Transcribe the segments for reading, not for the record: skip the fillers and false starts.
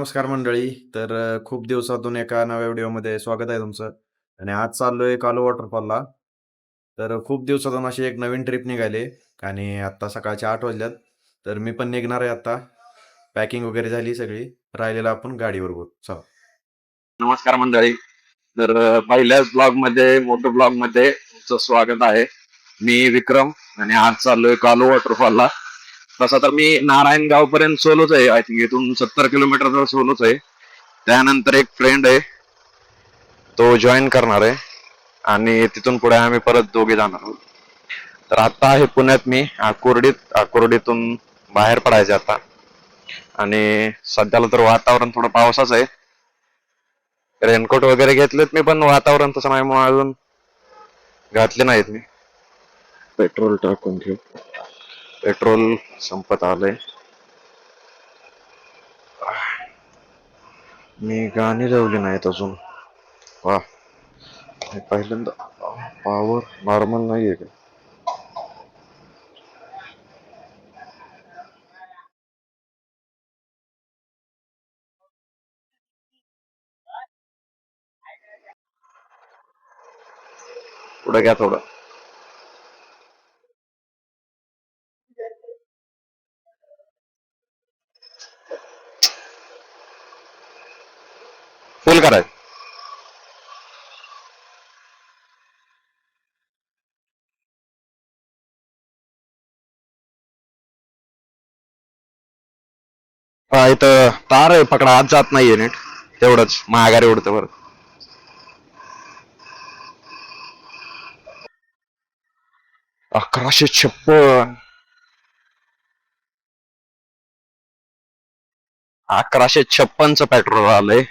नमस्कार मंडळी. खूप दिवसातून एका नव्या व्हिडिओमध्ये स्वागत आहे तुमचं. आणि आज चाललोय कालो वॉटरफॉलला. खूप दिवसातून अशी एक नवीन ट्रिप निघाली आणि आत्ता सकाळचे 8 वाजल्यात. तर मी पण निघणार आहे आता. पॅकिंग वगैरे झाली सगळी. राहिलेलं आपण गाडीवर बघू. चला. नमस्कार मंडळी. पहिल्याच ब्लॉग मध्ये मोठं ब्लॉग मध्ये तुमचं स्वागत आहे. मी विक्रम आणि आज चाललोय कालो वॉटरफॉलला. तसा तर मी नारायणगाव पर्यंत सोलोच आहे. आय थिंक इथून 70 किलोमीटर सोलोच आहे. त्यानंतर एक फ्रेंड आहे, तो जॉईन करणार आहे आणि तिथून पुढे आम्ही परत दोघे जाणार आहोत. तर आता आहे पुण्यात मी आकुर्डीतून बाहेर पडायचे आता. आणि सध्याला तर वातावरण थोडं पावसाचं आहे. रेनकोट वगैरे घेतलेत मी, पण वातावरण तसं नाही म्हणून अजून घातले नाहीत मी. पेट्रोल टाकून घेऊ. पेट्रोल संपत आलंय. मी गाणी लावली नाहीत अजून. वा, हे पहिल्यांदा. पॉवर नॉर्मल नाहीये का? पुढे घ्या थोडं. फुल कराय. हा, इथं तार आहे, पकडा. आत जात नाहीये नीट. तेवढंच माघारी उडतं बरं. 1156. 1156चं पेट्रोल आलंय.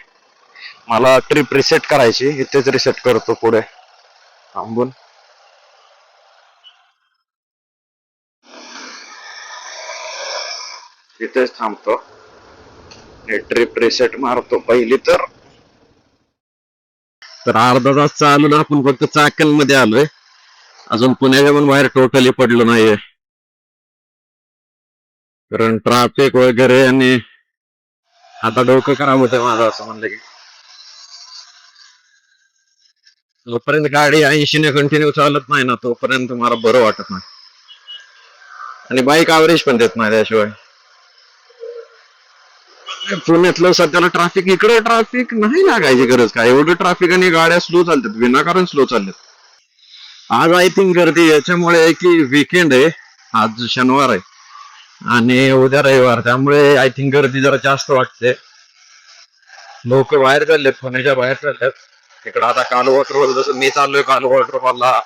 मला ट्रिप रिसेट करायची. इथेच रिसेट करतो पुढे थांबून. इथेच थांबतो. ट्रिप रिसेट मारतो पहिली तर. अर्धा तास चालून आपण फक्त चाकण मध्ये आलोय. अजून पुण्याच्या पण बाहेर टोटली पडलो नाहीये, कारण ट्रॅफिक वगैरे. आणि आता डोकं खराब होतंय माझं असं म्हणलं की. जोपर्यंत गाडी 80 ने कंटिन्यू चालत नाही ना, तोपर्यंत मला बरं वाटत नाही. आणि बाईक ऍव्हरेज पण देत नाही त्याशिवाय. पुण्यातलं सध्याला ट्रॅफिक, इकडे ट्रॅफिक नाही लागायची गरज काय. एवढं ट्रॅफिक आणि गाड्या स्लो चालतात, विनाकारण स्लो चालतात. आज आय थिंक गर्दी याच्यामुळे आहे की वीकेंड आहे. आज शनिवार आहे आणि उद्या रविवार, त्यामुळे आय थिंक गर्दी जरा जास्त वाटते. लोक बाहेर चाललेत, पुण्याच्या बाहेर चाललेत. तिकडं आता कालो वॉटरफॉल, जसं मी चाललोय कालो वॉटरफॉलला,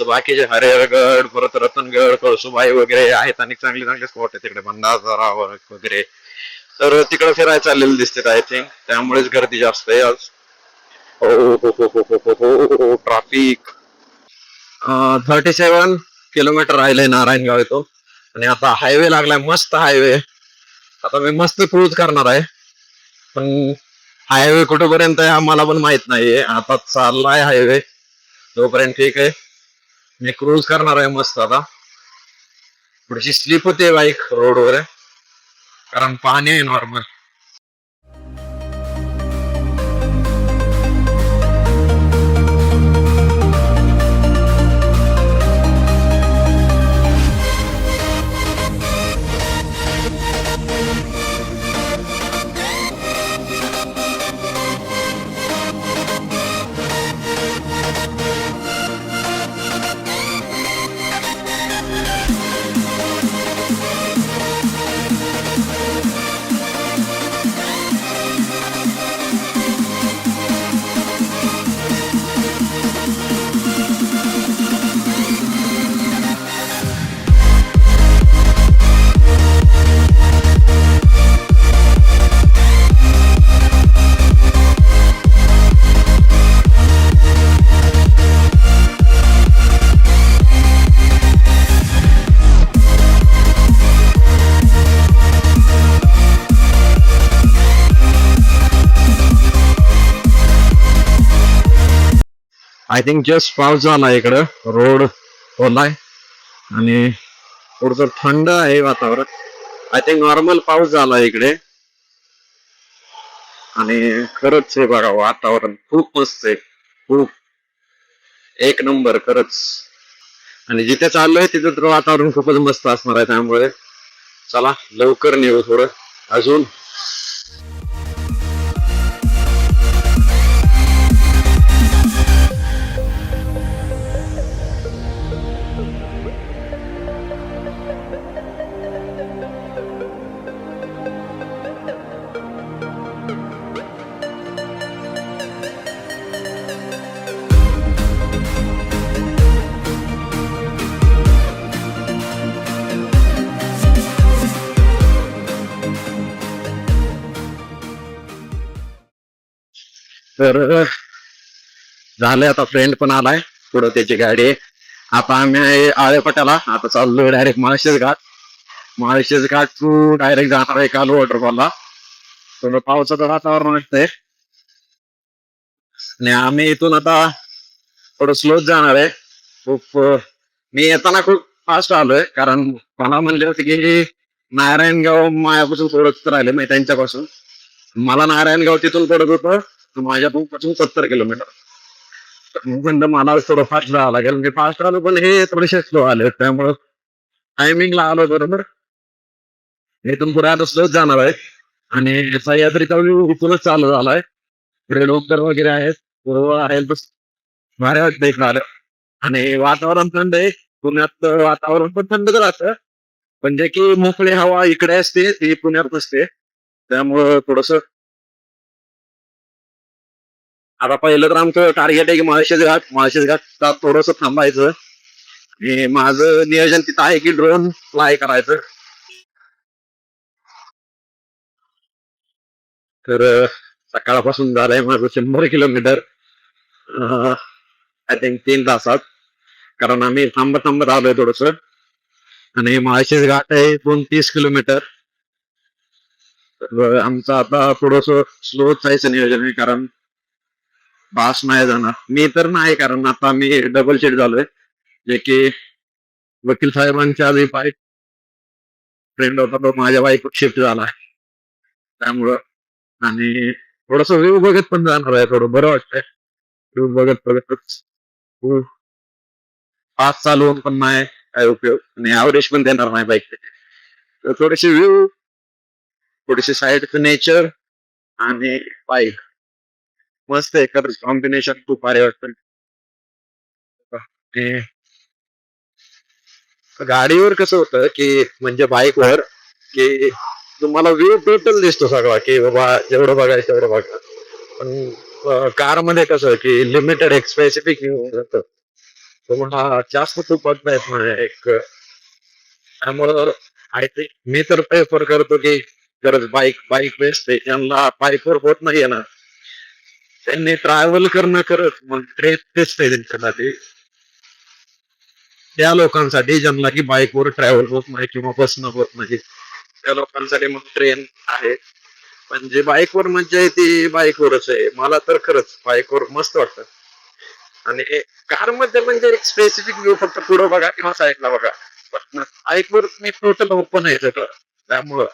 बाकीचे हरिहरगड, परत रतनगड, कळसुबाई वगैरे आहेत. आणि चांगले चांगले स्पॉट आहेत तिकडे, भंडारदरा वगैरे. तर तिकडे फिरायला चाललेले दिसतात आय थिंक, त्यामुळेच गर्दी जास्त आहे आज. हो हो हो हो हो हो हो, ट्रॅफिक. 37 किलोमीटर राहिलंय नारायणगाव इथून. आणि आता हायवे लागलाय, मस्त हायवे. आता मी मस्त क्रूज करणार आहे, पण हायवे कुठेपर्यंत आहे आम्हाला पण माहित नाहीये. आता चाललाय हायवे, तोपर्यंत ठीक आहे. मी क्रूज करणार आहे मस्त. आता थोडीशी स्लिप होते बाईक रोडवर, कारण पाणी आहे नॉर्मल. आय थिंक जस्ट पाऊस झाला इकडं, रोड ओलाय आणि थोडस थंड आहे वातावरण. आय थिंक नॉर्मल पाऊस झाला इकडे. आणि खरंच हे बघा वातावरण खूप मस्त आहे. खूप एक नंबर खरंच. आणि जिथे चाललोय तिथे तर वातावरण खूपच मस्त असणार आहे, त्यामुळे चला लवकर निघू थोडं अजून. तर झालंय आता, फ्रेंड पण आलाय, पुढं त्याची गाडी आहे. आता आम्ही आहे आळेपट्याला, आता चाललोय direct Malshej Ghat. Malshej Ghat to direct जाणार आहे कालू वॉटरफॉलला. थोडं पावसाचं वातावरण वाटतंय आणि आम्ही इथून आता थोडं स्लोच जाणार आहे. खूप मी येताना खूप फास्ट आलोय, कारण मला म्हणले होते की नारायणगाव मायापासून थोडंच राहिले मी त्यांच्यापासून. मला नारायणगाव तिथून पडत होतं माझ्या पासून 70 किलोमीटर. म्हणलं मला थोडं फास्ट जावं लागेल, मी फास्ट आलो पण हे थोडेसे स्लो आले, त्यामुळं टायमिंगला आलो बरोबर. इथून पुढे आता स्लोच जाणार आहे आणि सह्याद्रीचा व्ह्यू इथूनच चालू झालाय. पुढे डोंगर वगैरे आहेत, पूर्व आहेत, बस भारी वाटतं इकडं आलं. आणि वातावरण थंड आहे. पुण्यात वातावरण पण थंडच राहतं, पण जे की मोकळी हवा इकडे असते ती पुण्यात नसते, त्यामुळं थोडस. आता पहिलं तर आमचं टार्गेट आहे की माळशेज घाट थोडस थांबायचं. आणि माझं नियोजन तिथं आहे की ड्रोन फ्लाय करायचं. तर सकाळपासून झालंय माझं 100 किलोमीटर, आय थिंक 3 तासात, कारण आम्ही थांबत थांबत आलोय थोडस. आणि माळशेज घाट आहे 29 किलोमीटर. तर आमचं आता थोडस स्लोच जायचं नियोजन आहे, कारण फास्ट नाही जाणार मी तर नाही, कारण आता मी डबल शीट झालोय, जे की वकील साहेबांच्या आधी बाईक फ्रेंड होता तो माझ्या बाईक शिफ्ट झाला, त्यामुळं. आणि थोडस व्ह्यू बघत पण जाणार आहे, थोडं बरं वाटतंय व्ह्यू बघत बघतच. फास्ट चालवून पण नाही काय उपयोग, आणि ऍव्हरेज पण देणार नाही बाईक. तर थोडेसे व्ह्यू, थोडीशी साईडचं नेचर आणि बाईक मस्त आहे, खरंच कॉम्बिनेशन खूप भारी वाटतं. ते गाडीवर कसं होतं की, म्हणजे बाईकवर, की तुम्हाला व्ह्यू टोटल दिसतो सगळा, की बाबा जेवढं बघायचं तेवढं बघा. पण कार मध्ये कसं की लिमिटेड एक स्पेसिफिक व्ह्यू जातं, तुम्हाला जास्त खूप बघता येत नाही एक. त्यामुळं आय थिंक मी तर प्रेफर करतो की खरंच बाईक बाईक बेस्ट आहे. ज्यांना बाईकवर होत नाहीये ना, त्यांनी ट्रॅव्हल करणं खरंच मग ट्रेन बेस्ट आहे त्यांच्यासाठी. त्या लोकांसाठी ज्यांना की बाईकवर ट्रॅव्हल होत नाही किंवा बसणं होत नाही, त्या लोकांसाठी मग ट्रेन आहे. पण जे बाईकवर मज्जा आहे ती बाईकवरच आहे. मला तर खरंच बाईकवर मस्त वाटतं. आणि कार मध्ये म्हणजे एक स्पेसिफिक व्ह्यू, फक्त पुढं बघा किंवा साईडला बघा. पण बाईकवर मी टोटल ओपन आहे सगळं, त्यामुळं.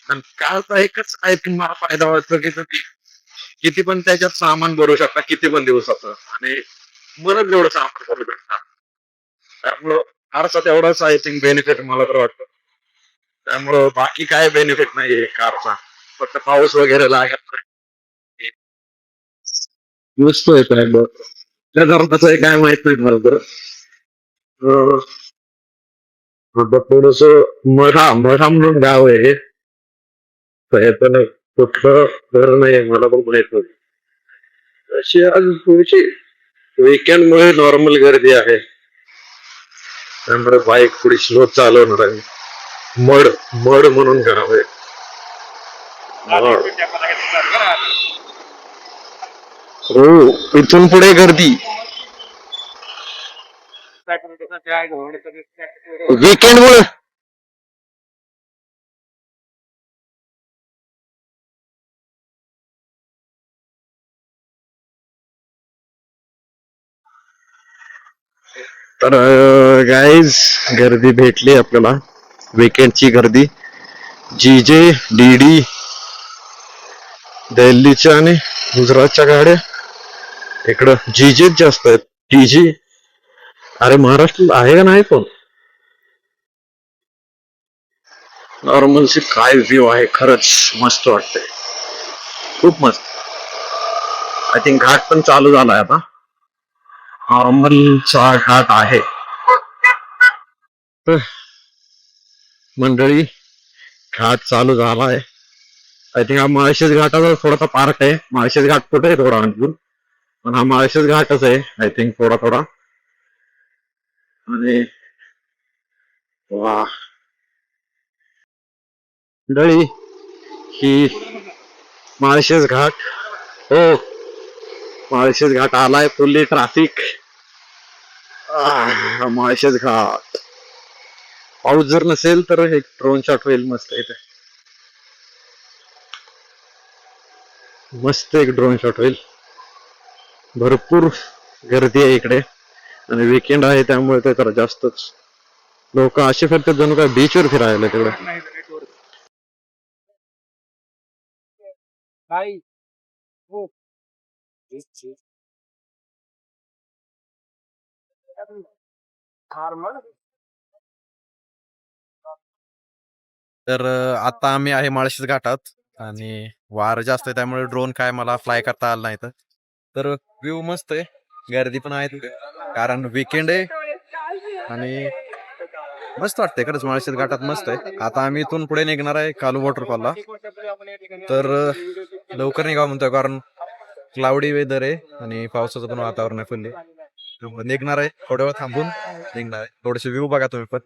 आणि कारचा एकच आहे की मला फायदा वाटतो की तुम्ही किती पण त्याच्यात सामान भरू शकता, किती पण दिवसाचं, आणि मला जेवढं सामान भरू शकता. त्यामुळं कारचा तेवढाच आय थिंक बेनिफिट मला तर वाटतं. त्यामुळं बाकी काय बेनिफिट नाहीये कारचा, फक्त पाऊस वगैरे लागत नाही. नसतोय काय बघ, त्या जरा कसं आहे काय माहित नाही मला तर. थोडस मढा म्हणून गाव आहे, पण कुठलं घर नाही मला पण माहित नाही. अशी आज थोडीशी weekend मुळे नॉर्मल गर्दी आहे, त्यामुळे बाईक थोडी स्लो चालवणार आहे. मड मड म्हणून गाव आहे. मड. हो, इथून पुढे गर्दी वीकेंड मुळे. तर गाईज गर्दी भेटली आपल्याला, वीकेंडची गर्दी. जी जे डी डी दिल्लीच्या आणि गुजरातच्या गाड्या इकडं जीजीच जास्त आहेत. टीजी अरे महाराष्ट्रात आहे का नाही पण नॉर्मलची काय व्ह्यू आहे खरंच मस्त वाटतंय. खूप मस्त. आय थिंक घाट पण चालू झालाय आता. नॉर्मलचा घाट आहे. तर मंडळी घाट चालू झालाय. आय थिंक हा माळशेज घाटाचा थोडासा पार्ट आहे. माळशेज घाट कुठे आहे थोडा आणखी पण हा माळशेज घाटच आहे आय थिंक थोडा थोडा. आणि वा मंडळी ही माळशेज घाट. हो माळशेज घाट आलाय फुल्ली ट्रॅफिक. माळशेज घाट. पाऊस जर नसेल तर एक ड्रोन शॉट होईल मस्त इथे. मस्त एक ड्रोन शॉट होईल. भरपूर गर्दी आहे इकडे आणि विकेंड आहे त्यामुळे ते तर जास्तच लोक असे फिरतात जणू काय बीचवर फिरायला तिकडे. तर आता आम्ही आहे माळशेज घाटात आणि वार जास्त आहे त्यामुळे ड्रोन काय मला फ्लाय करता आला नाही तर व्ह्यू मस्त आहे. गर्दी पण आहे तिथे कारण विकेंड आहे आणि मस्त वाटतंय खरंच. माळशेज घाटात मस्त आहे. आता आम्ही इथून पुढे निघणार आहे कालू वॉटरफॉलला. तर लवकर निघावं म्हणतोय कारण क्लाउडी वेदर आहे आणि पावसाचं पण वातावरण आहे फुल्ली. निघणार आहे थोड्या वेळ थांबून निघणार आहे. थोडेसे व्ह्यू बघा तुम्ही पण.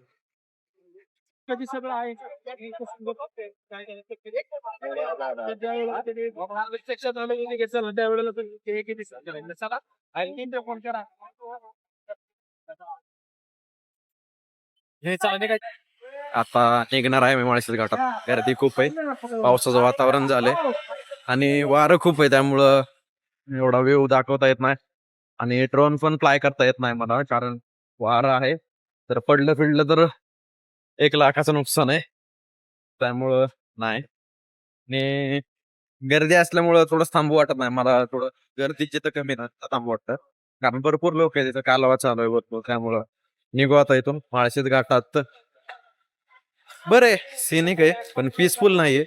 आता निघणार आहे मी माळशेज घाटात. गर्दी खूप आहे. पावसाचं वातावरण झालंय आणि वारं खूप आहे त्यामुळं एवढा व्ह्यू दाखवता येत नाही आणि ड्रोन पण फ्लाय करता येत नाही मला कारण वारं आहे. तर पडलं फिडलं तर 1 लाखाचं नुकसान आहे त्यामुळं नाही. आणि गर्दी असल्यामुळं थोडं थांबू वाटत नाही मला. थोडं गर्दी जिथं कमी ना थांबू वाटतं कारण भरपूर लोक आहे तिथं. कालवा चालू आहे भरपूर त्यामुळं निघू आता इथून माळशेज घाटात. बरं आहे सिनिक आहे पण पीसफुल नाहीये.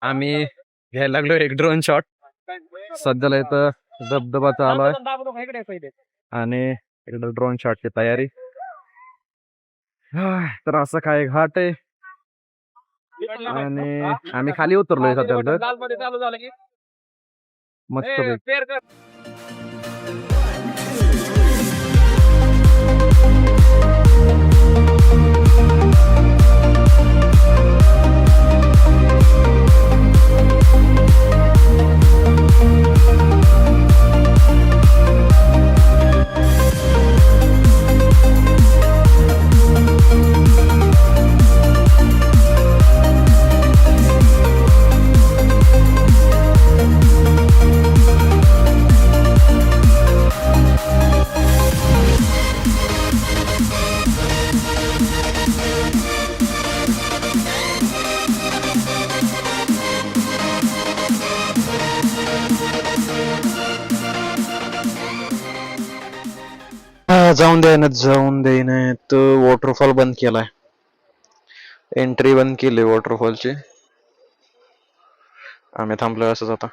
आम्ही घ्यायला लागलो एक ड्रोन शॉट. सध्याला इथं धबधबा चालू आहे आणि इकडं ड्रोन शॉटची तयारी. तर असं काय घाट आहे आणि आम्ही खाली उतरलोय सध्या मस्त. जाऊन देईनात वॉटरफॉल बंद केलाय. एंट्री बंद केली वॉटरफॉलची. आम्ही थांबलोय असंच आता.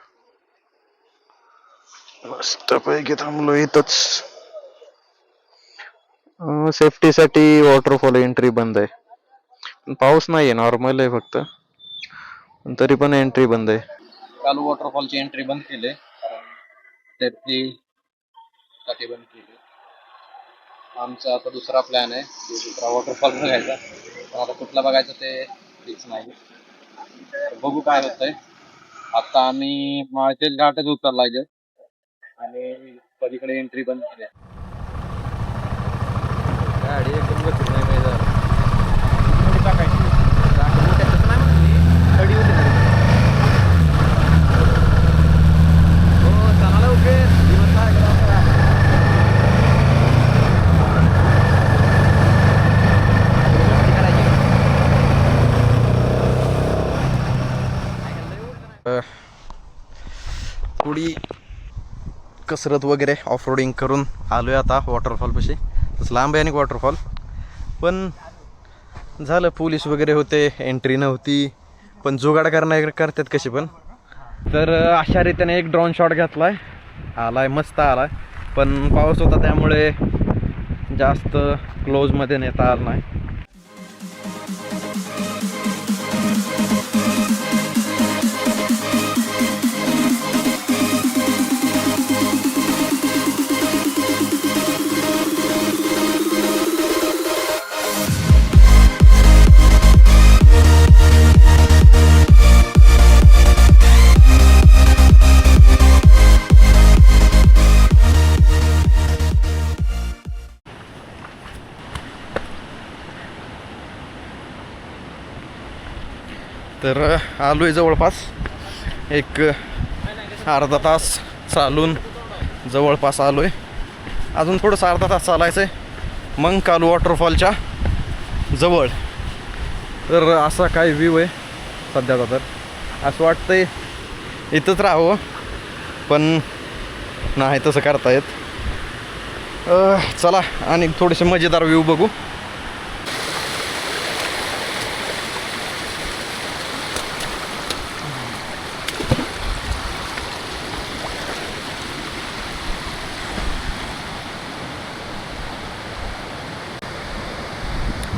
मस्तपैकी थांबलो इथंच. सेफ्टीसाठी वॉटरफॉल एंट्री बंद आहे. पाऊस नाहीये, नॉर्मल आहे फक्त, पण तरी पण एंट्री बंद आहे. कालू वॉटरफॉलची एंट्री बंद केली कारण सेफ्टी साठी बंद केली. आमचा आता दुसरा प्लॅन आहे, दुसरा वॉटरफॉल बघायचा, पण आता कुठला बघायचा ते फिक्स नाही. तर बघू काय होतंय. आता आम्ही माळशेज घाटच उतरलाय आणि पलीकडे एंट्री बंद केली आहे. गाडी एकदम गती नाही माहिती थोडी कसरत वगैरे ऑफ रोडिंग करून आलोय आता वॉटरफॉल पाशी. तसं लांब आहे आणि वॉटरफॉल, पण झालं पोलीस वगैरे होते, एंट्री नव्हती, पण जुगाड करतात कशी पण. तर अशा रीतीने एक ड्रोन शॉट घेतलाय, आलाय मस्त आलाय, पण पाऊस होता त्यामुळे जास्त क्लोजमध्ये नेता आला नाही. तर आलो आहे जवळपास एक अर्धा तास चालून जवळपास आलो आहे. अजून थोडंसं अर्धा तास चालायचं आहे मग कालू वॉटरफॉलच्या जवळ. तर असा काय व्ह्यू आहे सध्याचा. तर असं वाटतंय इथंच राहावं, पण नाही तसं करता येत. चला आणि थोडेसे मजेदार व्ह्यू बघू.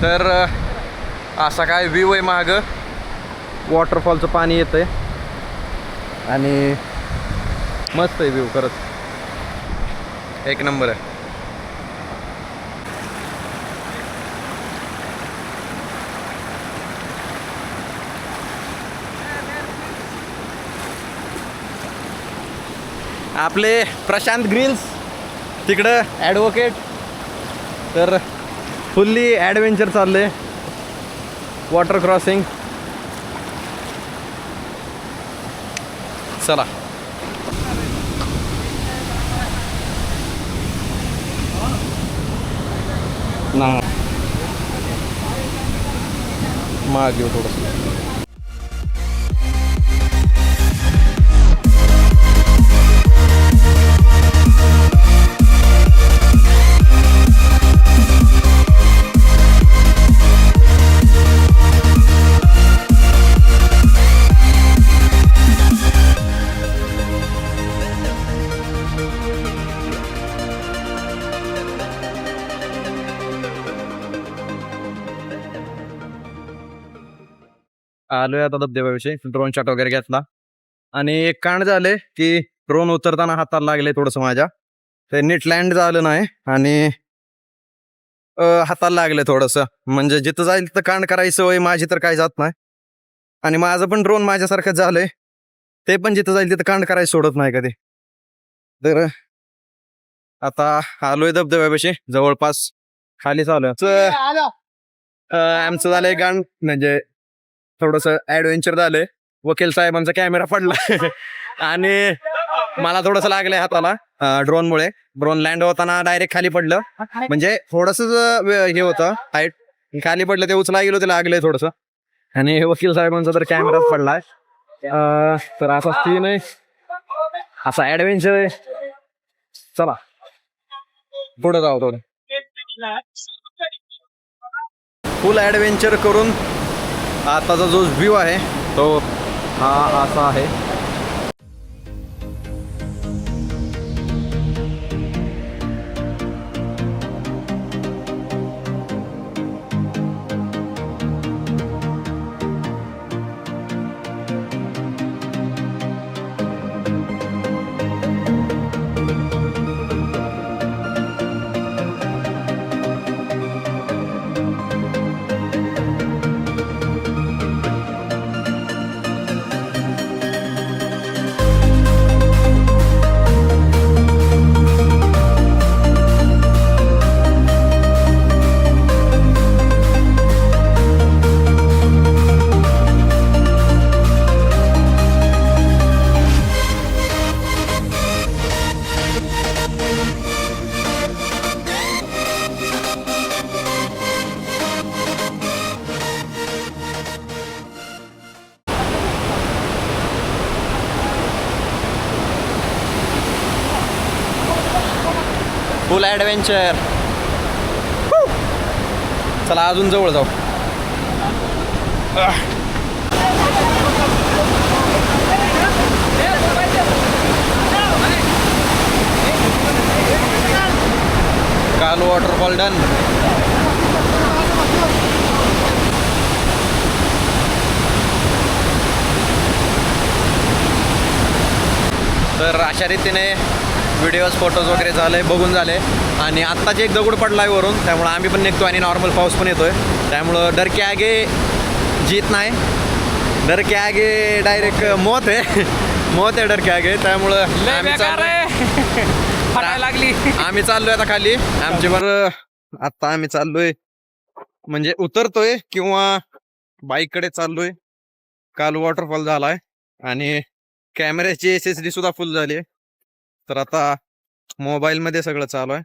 तर असा काय व्ह्यू आहे मागं, वॉटरफॉलचं पाणी येतंय आणि मस्त आहे व्ह्यू, खरंच एक नंबर आहे. आपले प्रशांत ग्रिल्स तिकडं ॲडव्होकेट, तर फुल्ली ॲडव्हेंचर चालले, वॉटर क्रॉसिंग. चला ना माग घेऊ थोडंसं. आलोय आता धबधब्याविषयी. ड्रोन शॉट वगैरे घेतला आणि एक कांड झाले की ड्रोन उतरताना हाताला लागले थोडंसं माझ्या, ते नीट लँड झालं नाही आणि हाताला लागले थोडंसं. म्हणजे जिथं जाईल तिथं कांड करायचं वय माझी तर काही जात नाही, आणि माझं पण ड्रोन माझ्यासारखंच झालंय, ते पण जिथं जाईल तिथं कांड करायचं सोडत नाही कधी. तर आता आलोय धबधब्याविषयी जवळपास खाली चालू आमचं झालंय गाण, म्हणजे थोडंसं ॲडव्हेंचर झालंय. वकील साहेबांचा कॅमेरा पडला आणि मला थोडंसं लागलंय हाताला ड्रोनमुळे. ड्रोन लँड होताना डायरेक्ट खाली पडलं, म्हणजे थोडंसं हे होतं हाईट, खाली पडलं, ते उचला गेलो, ते लागलंय थोडंसं. आणि वकील साहेबांचा तर कॅमेराच पडलाय. तर असा सीन आहे, असा ॲडव्हेंचर आहे. चला पुढे जाऊ. थोडं फुल ॲडव्हेंचर करून आताचा जो व्ह्यू आहे तो हा असा आहे. फुल ॲडव्हेंचर. चला अजून जवळ जाऊ. कालू वॉटरफॉल डन. तर अशा रीतीने व्हिडिओज फोटोज वगैरे झाले, बघून झाले. आणि आत्ताच एक दगड पडला आहे वरून, त्यामुळं आम्ही पण निघतो आणि नॉर्मल पाऊस पण येतोय. त्यामुळं डर के आगे जीत नाही, डर के आगे डायरेक्ट मौत आहे. मौत आहे डर के आगे. त्यामुळं आम्ही चाललोय आता खाली. आमच्या बरं आता आम्ही चाललोय म्हणजे उतरतोय किंवा बाईककडे चाललोय. काल वॉटरफॉल झालाय आणि कॅमेऱ्याची SSD सुद्धा फुल झाली आहे. तर आता मोबाईल मध्ये सगळं चालू आहे.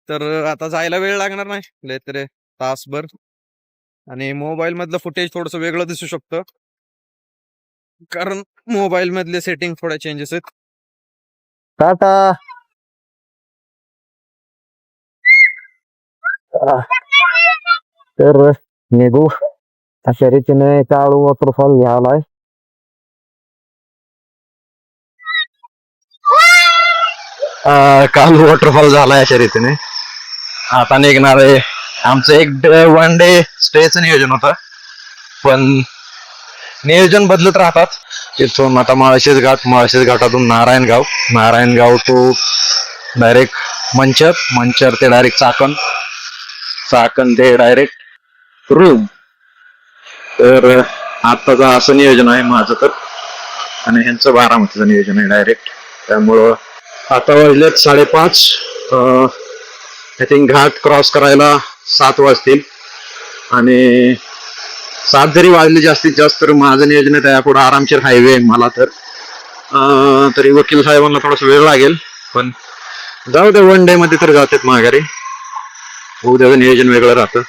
तर आता जायला वेळ लागणार नाही, लय तरी तासभर. आणि मोबाईल मधलं फुटेज थोडस वेगळं दिसू शकतं, कारण मोबाईल मधले सेटिंग थोड्या चेंजेस आहेत. टाटा. तर निघू. अशा रीतीने काळू वॉटरफॉल घ्यायलाय. काल वॉटरफॉल झालाय अशा रीतीने. आता निघणार आहे. आमचं एक 1 डे स्टेचं नियोजन होतं, पण नियोजन बदलत राहतात. तिथून आता माळशेज घाट, माळशेज घाटातून नारायणगाव, नारायणगाव टू डायरेक्ट मंचर, मंचर ते डायरेक्ट चाकण, चाकण ते डायरेक्ट रूम. तर आत्ताचं असं नियोजन आहे माझं तर. आणि ह्यांचं बारामतीचं नियोजन आहे डायरेक्ट. त्यामुळं आता वाजलेत 5:30. आय थिंक घाट क्रॉस करायला 7 वाजतील. आणि 7 जरी वाजले जास्तीत जास्त, तर माझं नियोजन आहे त्यापुढे आरामशीर हायवे आहे मला तर. तरी वकील साहेबांना थोडासा वेळ लागेल, पण जाऊ दे, 1 डे मध्ये तर जातात माघारी. उद्याचं नियोजन वेगळं राहतं.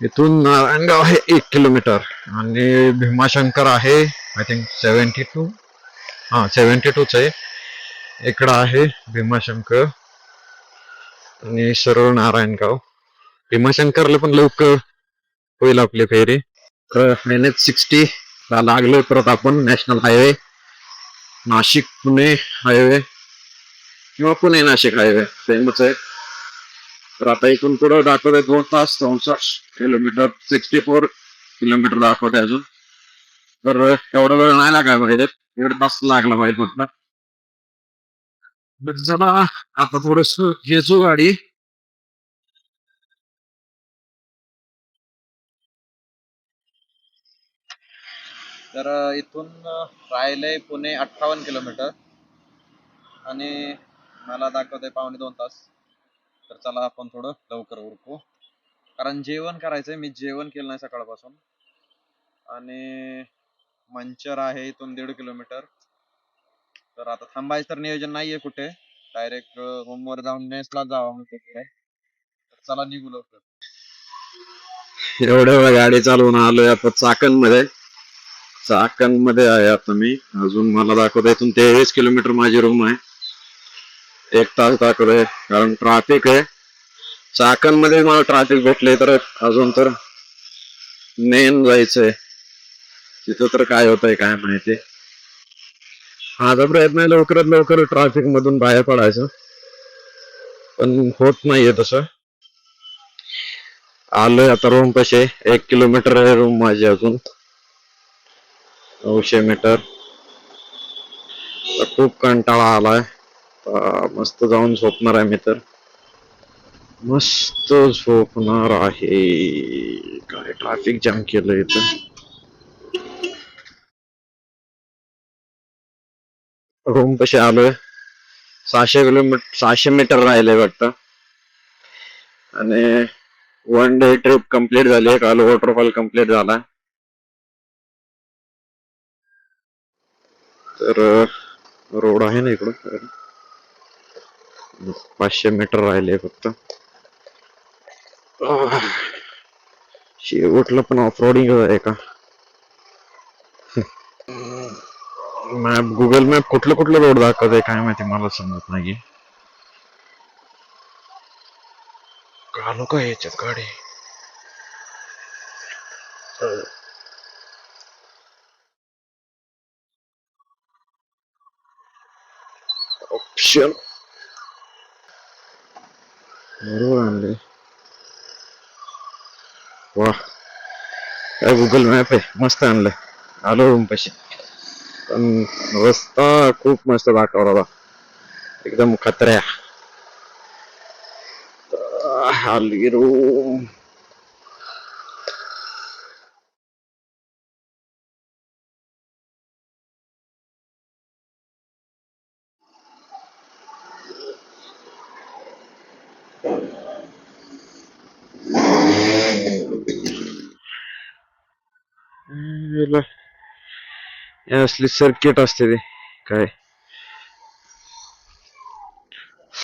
इथून नारायणगाव आहे 1 किलोमीटर आणि भीमाशंकर आहे आय थिंक 72. 72च आहे. इकडं आहे भीमाशंकर आणि सरळ नारायणगाव. भीमाशंकरला पण लवकर होईल आपली फेरी. NH60 ला लागलोय परत आपण. National highway, Nashik Pune highway किंवा पुणे नाशिक हायवे सेमच आहे. तर आता इथून पुढं दाखवत आहे 2 तास 64 किलोमीटर, 64 किलोमीटर दाखवत आहे अजून. तर एवढा वेळ नाही लागायला पाहिजे, 1.5 तास लागला पाहिजे फक्त. चला आता थोडस घ्यायचो गाडी. तर इथून राहिलंय पुणे 58 किलोमीटर आणि मला दाखवतंय 1.25 तास. तर चला आपण थोडं लवकर उरकू, कारण जेवण करायचंय. मी जेवण केलं नाही सकाळपासून. आणि मंचर आहे इथून 1.5 किलोमीटर. तर आता थांबायचं तर नियोजन नाहीये कुठे, डायरेक्ट रूमवर जाऊन मेसला जावं म्हणते. चला निघू लवकर. एवढ्या वेळा गाडी चालवून आलोय आता चाकण मध्ये. चाकण मध्ये आहे आता मी. अजून मला दाखवत इथून 23 किलोमीटर माझी रूम आहे. 1 तास दाखवतोय कारण ट्रॅफिक आहे. चाकण मध्ये मला ट्रॅफिक भेटले तर अजून तर मेन जायचंय. तिथं तर काय होतंय काय माहिती. माझा प्रयत्न आहे लवकरात लवकर ट्रॅफिक मधून बाहेर पडायचं, पण होत नाहीये तसं. आलोय आता रूम पाशी. 1 किलोमीटर आहे रूम माझी अजून. 900 मीटर. खूप कंटाळा आलाय. मस्त जाऊन झोपणार आहे मी तर. मस्त झोपणार आहे. काय ट्रॅफिक जाम केलं इथं. रूम पाशी आलोय. 600 मीटर राहिले वाटतं. आणि 1 डे ट्रिप कम्प्लीट झाली. काल वॉटरफॉल कम्प्लीट झाला. तर रोड आहे ना इकडं. 500 मीटर राहिले फक्त. शेवटला पण ऑफ रोडिंग आहे का. मॅप, गुगल मॅप कुठलं कुठलं रोड दाखवत आहे काय माहिती, मला समजत नाही. आलो का याच्यात गाडी ऑप्शन बरोबर आणले वा काय गुगल मॅप आहे मस्त आणलं आलो रूम पाशी पण रस्ता खूप मस्त दाखवला होता एकदम खतऱ्या आली रूम असली सर्किट असते ते काय